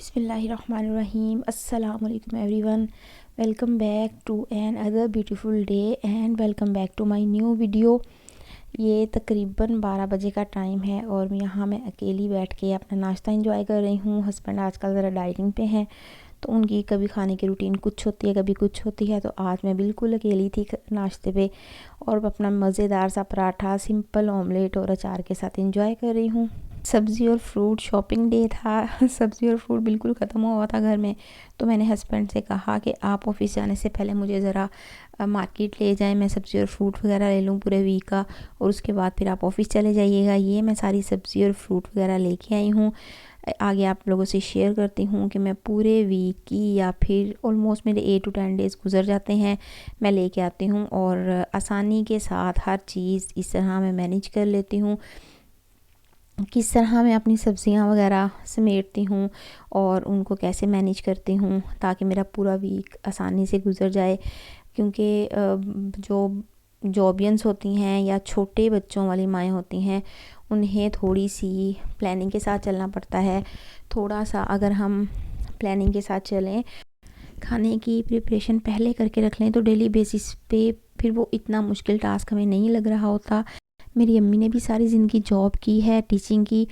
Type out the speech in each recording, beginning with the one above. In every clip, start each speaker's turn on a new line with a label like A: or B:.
A: बिस्मिल्लाहिर्रहमानिर्रहीम। अस्सलाम वालेकुम everyone. Welcome back to another beautiful day and welcome back to my new video. ये तकरीबन 12 बजे का टाइम है और यहाँ मैं अकेली बैठ के अपना नाश्ता एंजॉय कर रही हूँ। हस्बैंड आजकल ज़रा डाइटिंग पे हैं तो उनकी कभी खाने की रूटीन कुछ होती है कभी कुछ होती है, तो आज मैं बिल्कुल अकेली थी नाश्ते पे और अपना मज़ेदार सा पराठा, सिंपल ऑमलेट और अचार के साथ एंजॉय कर रही हूँ। सब्ज़ी और फ्रूट शॉपिंग डे था। सब्ज़ी और फ्रूट बिल्कुल ख़त्म हुआ था घर में, तो मैंने हस्बैंड से कहा कि आप ऑफ़िस जाने से पहले मुझे ज़रा मार्केट ले जाएं, मैं सब्ज़ी और फ्रूट वगैरह ले लूँ पूरे वीक का, और उसके बाद फिर आप ऑफ़िस चले जाइएगा। ये मैं सारी सब्ज़ी और फ्रूट वगैरह लेके आई हूँ। आगे आप लोगों से शेयर करती हूँ कि मैं पूरे वीक की या फिर ऑलमोस्ट मेरे 8 to 10 डेज़ गुजर जाते हैं, मैं लेके आती हूँ और आसानी के साथ हर चीज़ इस तरह मैं मैनेज कर लेती हूँ। किस तरह मैं अपनी सब्जियां वगैरह समेटती हूँ और उनको कैसे मैनेज करती हूँ ताकि मेरा पूरा वीक आसानी से गुजर जाए, क्योंकि जो जॉबियंस होती हैं या छोटे बच्चों वाली माएँ होती हैं उन्हें थोड़ी सी प्लानिंग के साथ चलना पड़ता है। थोड़ा सा अगर हम प्लानिंग के साथ चलें, खाने की प्रिपरेशन पहले करके रख लें, तो डेली बेसिस पे फिर वो इतना मुश्किल टास्क हमें नहीं लग रहा होता। मेरी अम्मी ने भी सारी ज़िंदगी जॉब की है, टीचिंग की,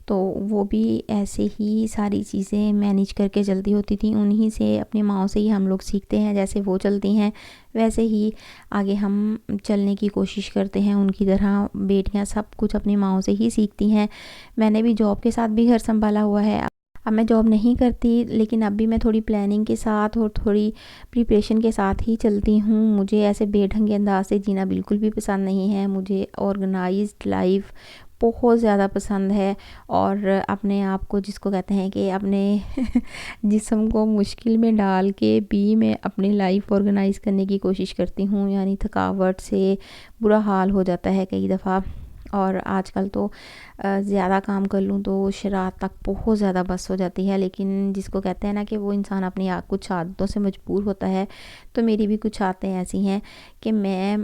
A: तो वो भी ऐसे ही सारी चीज़ें मैनेज करके चलती होती थी। उन्हीं से, अपनी माँओं से ही हम लोग सीखते हैं, जैसे वो चलती हैं वैसे ही आगे हम चलने की कोशिश करते हैं। उनकी तरह बेटियां सब कुछ अपनी माँओं से ही सीखती हैं। मैंने भी जॉब के साथ भी घर संभाला हुआ है। अब मैं जॉब नहीं करती, लेकिन अब भी मैं थोड़ी प्लानिंग के साथ और थोड़ी प्रिपरेशन के साथ ही चलती हूँ। मुझे ऐसे बेढंगे अंदाज से जीना बिल्कुल भी पसंद नहीं है। मुझे ऑर्गेनाइज्ड लाइफ बहुत ज़्यादा पसंद है और अपने आप को, जिसको कहते हैं कि अपने जिस्म को मुश्किल में डाल के भी मैं अपनी लाइफ ऑर्गेनाइज़ करने की कोशिश करती हूँ। यानी थकावट से बुरा हाल हो जाता है कई दफ़ा, और आजकल तो ज़्यादा काम कर लूँ तो शरात तक बहुत ज़्यादा बस हो जाती है। लेकिन जिसको कहते हैं ना कि वो इंसान अपनी कुछ आदतों से मजबूर होता है, तो मेरी भी कुछ आदतें ऐसी हैं कि मैं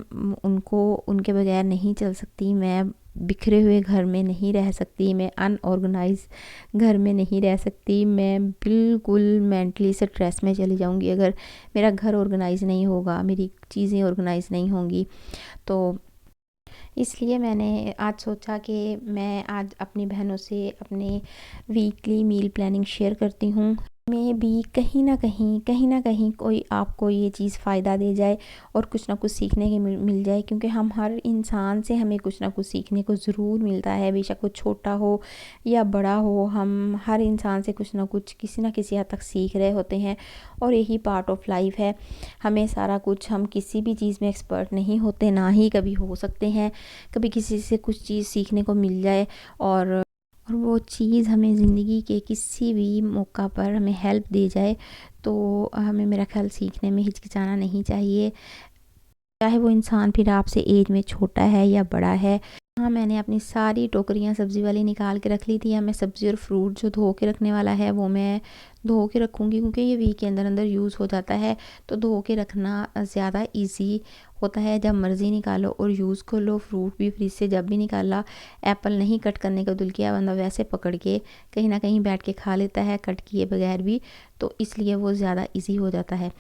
A: उनको उनके बगैर नहीं चल सकती। मैं बिखरे हुए घर में नहीं रह सकती, मैं अनऑर्गेनाइज घर में नहीं रह सकती। मैं बिल्कुल मेंटली स्ट्रेस में चली जाऊंगी अगर मेरा घर ऑर्गेनाइज नहीं होगा, मेरी चीज़ें ऑर्गेनाइज नहीं होंगी। तो इसलिए मैंने आज सोचा कि मैं आज अपनी बहनों से अपने वीकली मील प्लानिंग शेयर करती हूँ। में भी कहीं ना कहीं कोई आपको ये चीज़ फ़ायदा दे जाए और कुछ ना कुछ सीखने के मिल जाए, क्योंकि हम हर इंसान से हमें कुछ ना कुछ सीखने को ज़रूर मिलता है। बेशक वो छोटा हो या बड़ा हो, हम हर इंसान से कुछ ना कुछ किसी ना किसी हद तक सीख रहे होते हैं और यही पार्ट ऑफ लाइफ है। हमें सारा कुछ, हम किसी भी चीज़ में एक्सपर्ट नहीं होते, ना ही कभी हो सकते हैं। कभी किसी से कुछ चीज़ सीखने को मिल जाए और वो चीज़ हमें ज़िंदगी के किसी भी मौका पर हमें हेल्प दे जाए, तो हमें, मेरा ख्याल, सीखने में हिचकिचाना नहीं चाहिए, चाहे वो इंसान फिर आपसे एज में छोटा है या बड़ा है। हाँ, मैंने अपनी सारी टोकरियाँ सब्ज़ी वाली निकाल के रख ली थी। अब मैं सब्ज़ी और फ्रूट जो धो के रखने वाला है वो मैं धो के रखूँगी, क्योंकि ये वीक के अंदर अंदर यूज़ हो जाता है, तो धो के रखना ज़्यादा इजी होता है। जब मर्ज़ी निकालो और यूज़ कर लो। फ्रूट भी फ्रिज से जब भी निकाला, एप्पल नहीं कट करने का दिल किया, बंदा वैसे पकड़ के कहीं ना कहीं बैठ के खा लेता है कट किए बगैर भी, तो इसलिए वो ज़्यादा ईजी हो जाता है।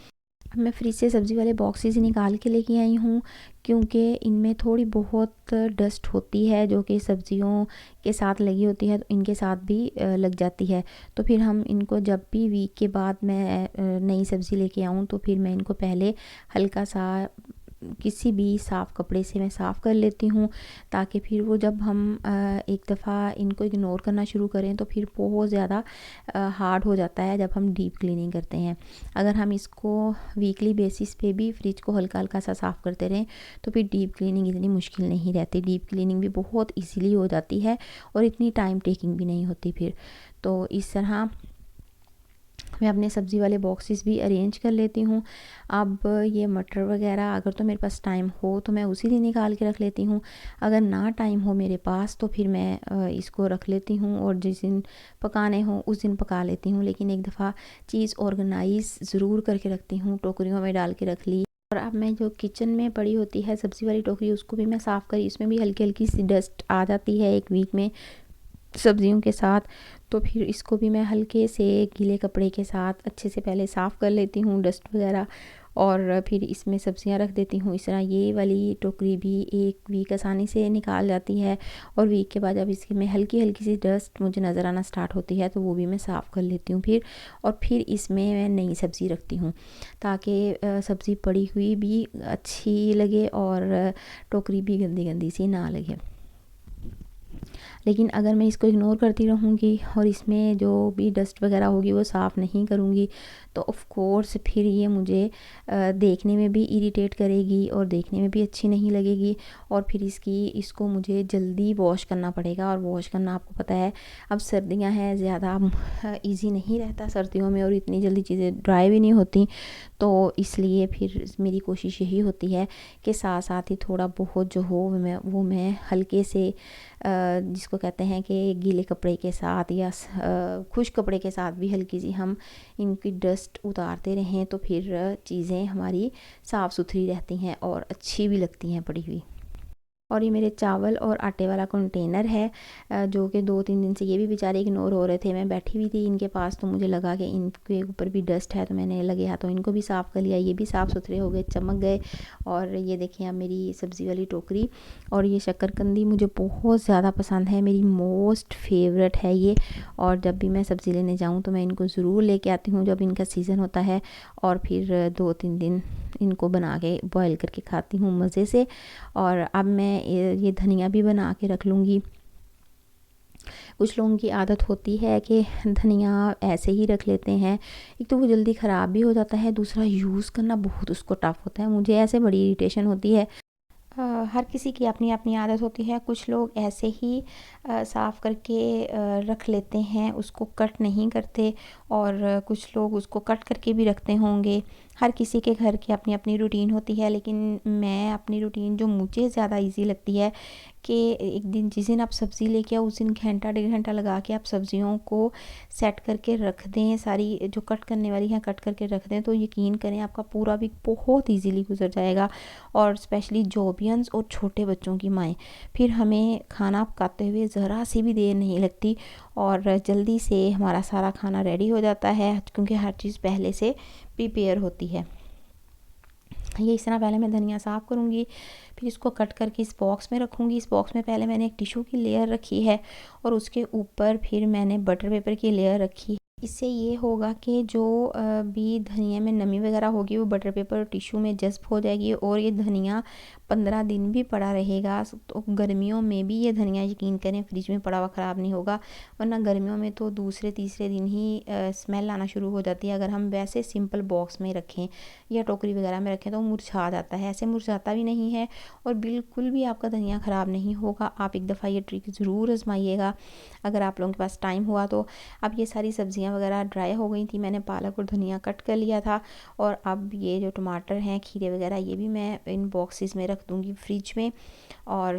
A: मैं फ्रिज से सब्ज़ी वाले बॉक्सेस ही निकाल के लेके आई हूँ, क्योंकि इनमें थोड़ी बहुत डस्ट होती है जो कि सब्ज़ियों के साथ लगी होती है, तो इनके साथ भी लग जाती है। तो फिर हम इनको, जब भी वीक के बाद मैं नई सब्ज़ी लेके आऊँ, तो फिर मैं इनको पहले हल्का सा किसी भी साफ़ कपड़े से मैं साफ़ कर लेती हूँ, ताकि फिर वो जब हम एक दफ़ा इनको इग्नोर करना शुरू करें तो फिर बहुत ज़्यादा हार्ड हो जाता है जब हम डीप क्लीनिंग करते हैं। अगर हम इसको वीकली बेसिस पे भी फ्रिज को हल्का हल्का सा साफ़ करते रहें तो फिर डीप क्लीनिंग इतनी मुश्किल नहीं रहती। डीप क्लीनिंग भी बहुत इजीली हो जाती है और इतनी टाइम टेकिंग भी नहीं होती फिर। तो इस तरह मैं अपने सब्ज़ी वाले बॉक्सेस भी अरेंज कर लेती हूँ। अब ये मटर वगैरह अगर तो मेरे पास टाइम हो तो मैं उसी दिन निकाल के रख लेती हूँ, अगर ना टाइम हो मेरे पास तो फिर मैं इसको रख लेती हूँ और जिस दिन पकाने हो उस दिन पका लेती हूँ। लेकिन एक दफ़ा चीज़ ऑर्गेनाइज़ ज़रूर करके रखती हूँ, टोकरियों में डाल के रख ली। और अब मैं जो किचन में पड़ी होती है सब्ज़ी वाली टोकरी, उसको भी मैं साफ़ करी, उसमें भी हल्की हल्की सी डस्ट आ जाती है एक वीक में, सब्जियों के साथ। तो फिर इसको भी मैं हल्के से गीले कपड़े के साथ अच्छे से पहले साफ़ कर लेती हूँ डस्ट वगैरह, और फिर इसमें सब्जियां रख देती हूँ। इस तरह ये वाली टोकरी भी 1 वीक आसानी से निकाल जाती है। और वीक के बाद जब इसकी में हल्की हल्की सी डस्ट मुझे नज़र आना स्टार्ट होती है तो वो भी मैं साफ़ कर लेती हूँ फिर। और फिर इसमें मैं नई सब्ज़ी रखती हूँ ताकि सब्ज़ी पड़ी हुई भी अच्छी लगे और टोकरी भी गंदी गंदी सी ना लगे। लेकिन अगर मैं इसको इग्नोर करती रहूँगी और इसमें जो भी डस्ट वगैरह होगी वो साफ़ नहीं करूँगी तो ऑफ़ कोर्स फिर ये मुझे देखने में भी इरिटेट करेगी और देखने में भी अच्छी नहीं लगेगी। और फिर इसको मुझे जल्दी वॉश करना पड़ेगा, और वॉश करना आपको पता है अब सर्दियां हैं, ज़्यादा इजी नहीं रहता सर्दियों में, और इतनी जल्दी चीज़ें ड्राई भी नहीं होती। तो इसलिए फिर मेरी कोशिश यही होती है कि साथ साथ ही थोड़ा बहुत जो हो वो मैं हल्के से जिसको कहते हैं कि गीले कपड़े के साथ या खुश्क कपड़े के साथ भी हल्की सी हम इनकी डस्ट उतारते रहें तो फिर चीज़ें हमारी साफ़ सुथरी रहती हैं और अच्छी भी लगती हैं पड़ी हुई। और ये मेरे चावल और आटे वाला कंटेनर है जो कि 2-3 दिन से ये भी बेचारे इग्नोर हो रहे थे। मैं बैठी हुई थी इनके पास तो मुझे लगा कि इनके ऊपर भी डस्ट है, तो मैंने लगे हाथों इनको भी साफ़ कर लिया। ये भी साफ़ सुथरे हो गए, चमक गए। और ये देखिए अब मेरी सब्ज़ी वाली टोकरी। और ये शक्करकंदी मुझे बहुत ज़्यादा पसंद है, मेरी मोस्ट फेवरेट है ये। और जब भी मैं सब्ज़ी लेने जाऊँ तो मैं इनको ज़रूर लेके आती हूँ जब इनका सीज़न होता है, और फिर 2-3 दिन इनको बना के बॉयल करके खाती हूँ मज़े से। और अब मैं ये धनिया भी बना के रख लूँगी। कुछ लोगों की आदत होती है कि धनिया ऐसे ही रख लेते हैं, एक तो वो जल्दी ख़राब भी हो जाता है, दूसरा यूज़ करना बहुत उसको टफ़ होता है। मुझे ऐसे बड़ी इरिटेशन होती है। हर किसी की अपनी अपनी आदत होती है। कुछ लोग ऐसे ही साफ़ करके रख लेते हैं, उसको कट नहीं करते, और कुछ लोग उसको कट करके भी रखते होंगे। हर किसी के घर की अपनी अपनी रूटीन होती है। लेकिन मैं अपनी रूटीन जो मुझे ज़्यादा इजी लगती है कि एक दिन जिस दिन आप सब्ज़ी लेके आओ उस दिन घंटा 1.5 घंटा लगा के आप सब्ज़ियों को सेट करके रख दें, सारी जो कट करने वाली हैं कट करके रख दें, तो यकीन करें आपका पूरा वीक बहुत ईजीली गुजर जाएगा। और स्पेशली जॉबियंस और छोटे बच्चों की माएँ, फिर हमें खाना पकाते हुए ज़रा सी भी देर नहीं लगती और जल्दी से हमारा सारा खाना रेडी हो जाता है क्योंकि हर चीज़ पहले से प्रिपेयर होती है। ये इस तरह पहले मैं धनिया साफ़ करूँगी, फिर इसको कट करके इस बॉक्स में रखूँगी। इस बॉक्स में पहले मैंने एक टिश्यू की लेयर रखी है और उसके ऊपर फिर मैंने बटर पेपर की लेयर रखी। इससे ये होगा कि जो भी धनिया में नमी वगैरह होगी वो बटर पेपर और टिश्यू में जज़्ब हो जाएगी और ये धनिया 15 दिन भी पड़ा रहेगा। तो गर्मियों में भी ये धनिया यकीन करें फ्रिज में पड़ा हुआ ख़राब नहीं होगा, वरना गर्मियों में तो दूसरे तीसरे दिन ही स्मेल आना शुरू हो जाती है। अगर हम वैसे सिंपल बॉक्स में रखें या टोकरी वगैरह में रखें तो मुरझा जाता है, ऐसे मुरझाता भी नहीं है और बिल्कुल भी आपका धनिया ख़राब नहीं होगा। आप एक दफ़ा ये ट्रिक ज़रूर आजमाइएगा अगर आप लोगों के पास टाइम हुआ तो। अब ये सारी सब्जियां वगैरह ड्राई हो गई थी, मैंने पालक और धनिया कट कर लिया था, और अब ये जो टमाटर हैं, खीरे वगैरह, ये भी मैं इन बॉक्सेस में रख दूँगी फ्रिज में। और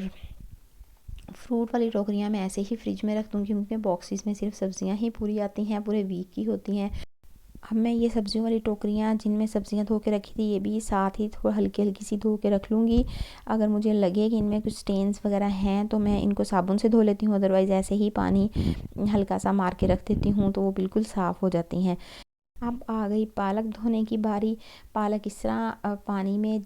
A: फ्रूट वाली टोकरियाँ मैं ऐसे ही फ्रिज में रख दूँगी क्योंकि बॉक्सेस में सिर्फ सब्जियां ही पूरी आती हैं, पूरे वीक की होती हैं। अब मैं ये सब्जियों वाली टोकरियाँ जिनमें सब्जियां धो के रखी थी ये भी साथ ही थोड़ा हल्की हल्की सी धो के रख लूँगी। अगर मुझे लगे कि इनमें कुछ स्टेन्स वगैरह हैं तो मैं इनको साबुन से धो लेती हूँ, अदरवाइज़ ऐसे ही पानी हल्का सा मार के रख देती हूँ तो वो बिल्कुल साफ़ हो जाती हैं। अब आ गई पालक धोने की बारी। पालक इस तरह पानी में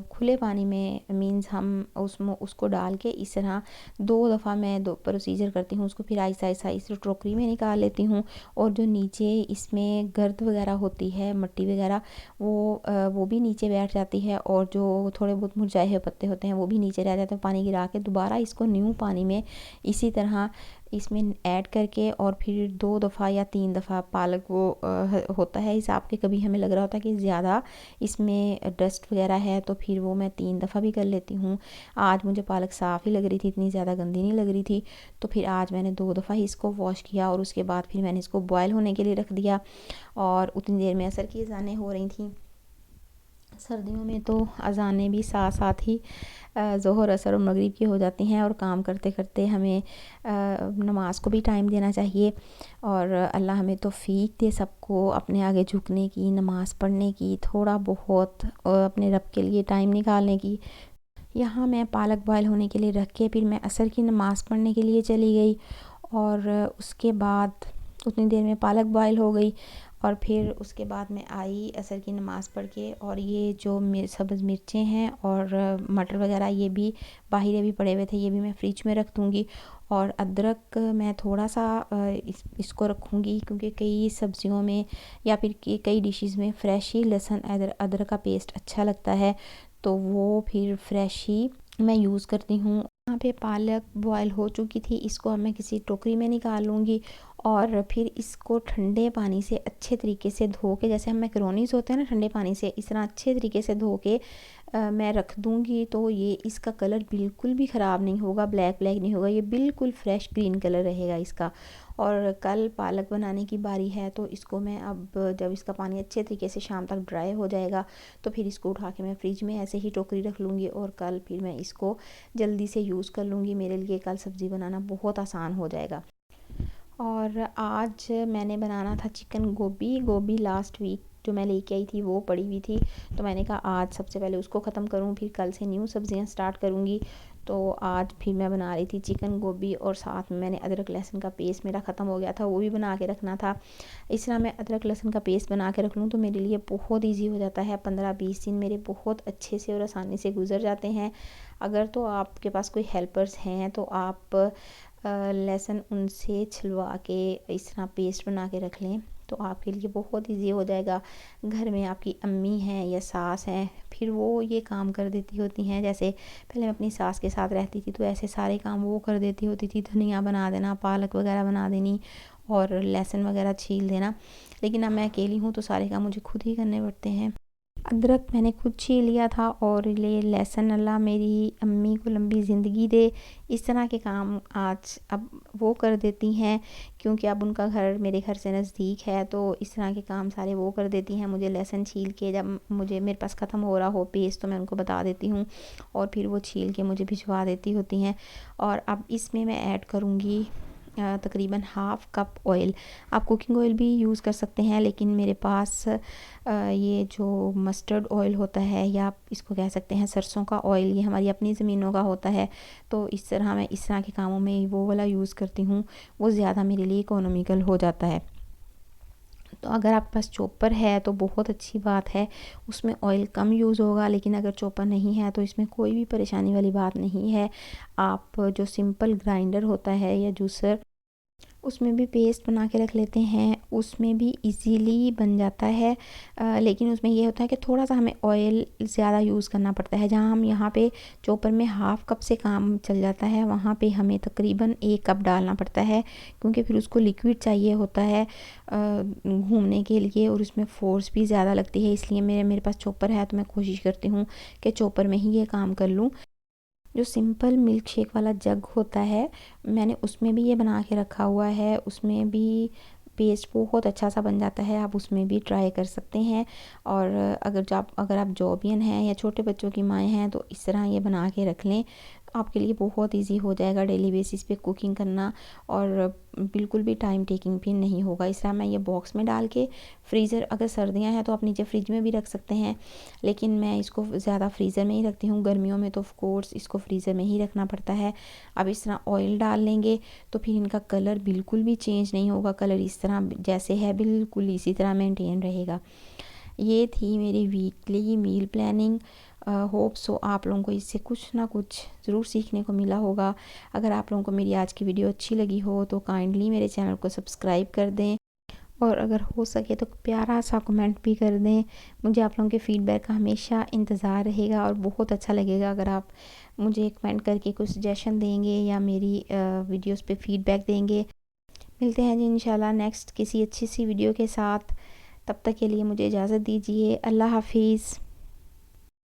A: खुले पानी में मीन्स हम उसको डाल के इस तरह 2 दफ़ा मैं प्रोसीजर करती हूँ उसको, फिर आहिस्ता आहिस्ता इस टोकरी में निकाल लेती हूँ। और जो नीचे इसमें गर्द वगैरह होती है, मिट्टी वगैरह, वो भी नीचे बैठ जाती है, और जो थोड़े बहुत मुरझाए हुए पत्ते होते हैं वो भी नीचे रह जाते हैं। पानी गिरा के दोबारा इसको न्यू पानी में इसी तरह इसमें ऐड करके और फिर 2 दफ़ा या 3 दफ़ा पालक वो होता है हिसाब के, कभी हमें लग रहा होता है कि ज़्यादा इसमें डस्ट वगैरह है तो फिर वो मैं 3 दफ़ा भी कर लेती हूँ। आज मुझे पालक साफ़ ही लग रही थी, इतनी ज़्यादा गंदी नहीं लग रही थी, तो फिर आज मैंने 2 दफ़ा ही इसको वॉश किया और उसके बाद फिर मैंने इसको बॉयल होने के लिए रख दिया। और उतनी देर में असर की अज़ानें हो रही थी। सर्दियों में तो अज़ानें भी साथ साथ ही ज़ोहर, असर और मगरिब की हो जाती हैं, और काम करते करते हमें नमाज को भी टाइम देना चाहिए। और अल्लाह हमें तौफीक दे सबको अपने आगे झुकने की, नमाज़ पढ़ने की, थोड़ा बहुत अपने रब के लिए टाइम निकालने की। यहाँ मैं पालक बॉयल होने के लिए रख के फिर मैं असर की नमाज़ पढ़ने के लिए चली गई। और उसके बाद उतनी देर में पालक बॉयल हो गई। और फिर उसके बाद मैं आई असर की नमाज़ पढ़ के, और ये जो सब्ज़ मिर्चें हैं और मटर वगैरह ये भी बाहर अभी पड़े हुए थे, ये भी मैं फ्रिज में रख दूँगी। और अदरक मैं थोड़ा सा इसको रखूँगी, क्योंकि कई सब्ज़ियों में या फिर कई डिशेस में फ़्रेश ही लहसुन अदरक का पेस्ट अच्छा लगता है, तो वो फिर फ्रेश ही मैं यूज़ करती हूँ। यहाँ पे पालक बॉयल हो चुकी थी, इसको अब मैं किसी टोकरी में निकाल लूँगी और फिर इसको ठंडे पानी से अच्छे तरीके से धो के, जैसे हम मैकरोनीज़ होते हैं ना ठंडे पानी से, इस तरह अच्छे तरीके से धो के मैं रख दूँगी। तो ये इसका कलर बिल्कुल भी ख़राब नहीं होगा, ब्लैक ब्लैक नहीं होगा, ये बिल्कुल फ्रेश ग्रीन कलर रहेगा इसका। और कल पालक बनाने की बारी है, तो इसको मैं अब जब इसका पानी अच्छे तरीके से शाम तक ड्राई हो जाएगा, तो फिर इसको उठा के मैं फ्रिज में ऐसे ही टोकरी रख लूँगी और कल फिर मैं इसको जल्दी से यूज़ कर लूँगी। मेरे लिए कल सब्ज़ी बनाना बहुत आसान हो जाएगा। और आज मैंने बनाना था चिकन गोभी लास्ट वीक जो मैं लेके आई थी वो पड़ी हुई थी, तो मैंने कहा आज सबसे पहले उसको ख़त्म करूँ, फिर कल से न्यू सब्ज़ियाँ स्टार्ट करूँगी। तो आज फिर मैं बना रही थी चिकन गोभी, और साथ में मैंने अदरक लहसुन का पेस्ट मेरा ख़त्म हो गया था, वो भी बना के रखना था। इस तरह मैं अदरक लहसुन का पेस्ट बना के रख लूँ तो मेरे लिए बहुत ईजी हो जाता है। 15-20 दिन मेरे बहुत अच्छे से और आसानी से गुजर जाते हैं। अगर तो आपके पास कोई हेल्पर्स हैं तो आप लहसुन उनसे छिलवा के इस तरह पेस्ट बना के रख लें, तो आपके लिए बहुत इजी हो जाएगा। घर में आपकी अम्मी हैं या सास हैं, फिर वो ये काम कर देती होती हैं। जैसे पहले मैं अपनी सास के साथ रहती थी तो ऐसे सारे काम वो कर देती होती थी, धनिया बना देना, पालक वगैरह बना देनी और लहसुन वगैरह छील देना। लेकिन अब मैं अकेली हूँ तो सारे काम मुझे खुद ही करने पड़ते हैं। अदरक मैंने खुद छील लिया था, और ये लहसुन अल्लाह मेरी अम्मी को लंबी ज़िंदगी दे, इस तरह के काम आज अब वो कर देती हैं, क्योंकि अब उनका घर मेरे घर से नज़दीक है, तो इस तरह के काम सारे वो कर देती हैं। मुझे लहसुन छील के जब मुझे मेरे पास ख़त्म हो रहा हो पेस्ट, तो मैं उनको बता देती हूँ और फिर वो छील के मुझे भिजवा देती होती हैं। और अब इसमें मैं ऐड करूँगी तकरीबन हाफ़ कप ऑयल। आप कुकिंग ऑयल भी यूज़ कर सकते हैं, लेकिन मेरे पास ये जो मस्टर्ड ऑयल होता है, या आप इसको कह सकते हैं सरसों का ऑयल, ये हमारी अपनी ज़मीनों का होता है, तो इस तरह मैं इस तरह के कामों में वो वाला यूज़ करती हूँ, वो ज़्यादा मेरे लिए इकोनॉमिकल हो जाता है। तो अगर आपके पास चॉपर है तो बहुत अच्छी बात है, उसमें ऑयल कम यूज़ होगा। लेकिन अगर चॉपर नहीं है तो इसमें कोई भी परेशानी वाली बात नहीं है। आप जो सिंपल ग्राइंडर होता है या जूसर, उसमें भी पेस्ट बना के रख लेते हैं, उसमें भी इजीली बन जाता है। लेकिन उसमें ये होता है कि थोड़ा सा हमें ऑयल ज़्यादा यूज़ करना पड़ता है। जहाँ हम यहाँ पे चॉपर में हाफ़ कप से काम चल जाता है, वहाँ पे हमें तकरीबन 1 कप डालना पड़ता है, क्योंकि फिर उसको लिक्विड चाहिए होता है घूमने के लिए, और उसमें फ़ोर्स भी ज़्यादा लगती है। इसलिए मेरे पास चॉपर है तो मैं कोशिश करती हूँ कि चॉपर में ही ये काम कर लूँ। जो सिंपल मिल्क शेक वाला जग होता है, मैंने उसमें भी ये बना के रखा हुआ है, उसमें भी पेस्ट बहुत अच्छा सा बन जाता है, आप उसमें भी ट्राई कर सकते हैं। और अगर आप जॉबियन हैं या छोटे बच्चों की माएँ हैं तो इस तरह ये बना के रख लें, आपके लिए बहुत इजी हो जाएगा डेली बेसिस पे कुकिंग करना, और बिल्कुल भी टाइम टेकिंग भी नहीं होगा। इस तरह मैं ये बॉक्स में डाल के फ्रीज़र, अगर सर्दियां हैं तो आप नीचे फ्रिज में भी रख सकते हैं, लेकिन मैं इसको ज़्यादा फ्रीज़र में ही रखती हूँ। गर्मियों में तो ऑफ कोर्स इसको फ्रीज़र में ही रखना पड़ता है। अब इस तरह ऑयल डाल लेंगे तो फिर इनका कलर बिल्कुल भी चेंज नहीं होगा, कलर इस तरह जैसे है बिल्कुल इसी तरह मेंटेन रहेगा। ये थी मेरी weekly meal planning. Hope so आप लोगों को इससे कुछ ना कुछ ज़रूर सीखने को मिला होगा। अगर आप लोगों को मेरी आज की वीडियो अच्छी लगी हो तो काइंडली मेरे चैनल को सब्सक्राइब कर दें, और अगर हो सके तो प्यारा सा कमेंट भी कर दें। मुझे आप लोगों के फ़ीडबैक का हमेशा इंतज़ार रहेगा, और बहुत अच्छा लगेगा अगर आप मुझे कमेंट करके कुछ सजेशन देंगे या मेरी वीडियोस पे फ़ीडबैक देंगे। मिलते हैं जी इंशाल्लाह नेक्स्ट किसी अच्छी सी वीडियो के साथ। तब तक के लिए मुझे इजाज़त दीजिए। अल्लाह हाफिज़।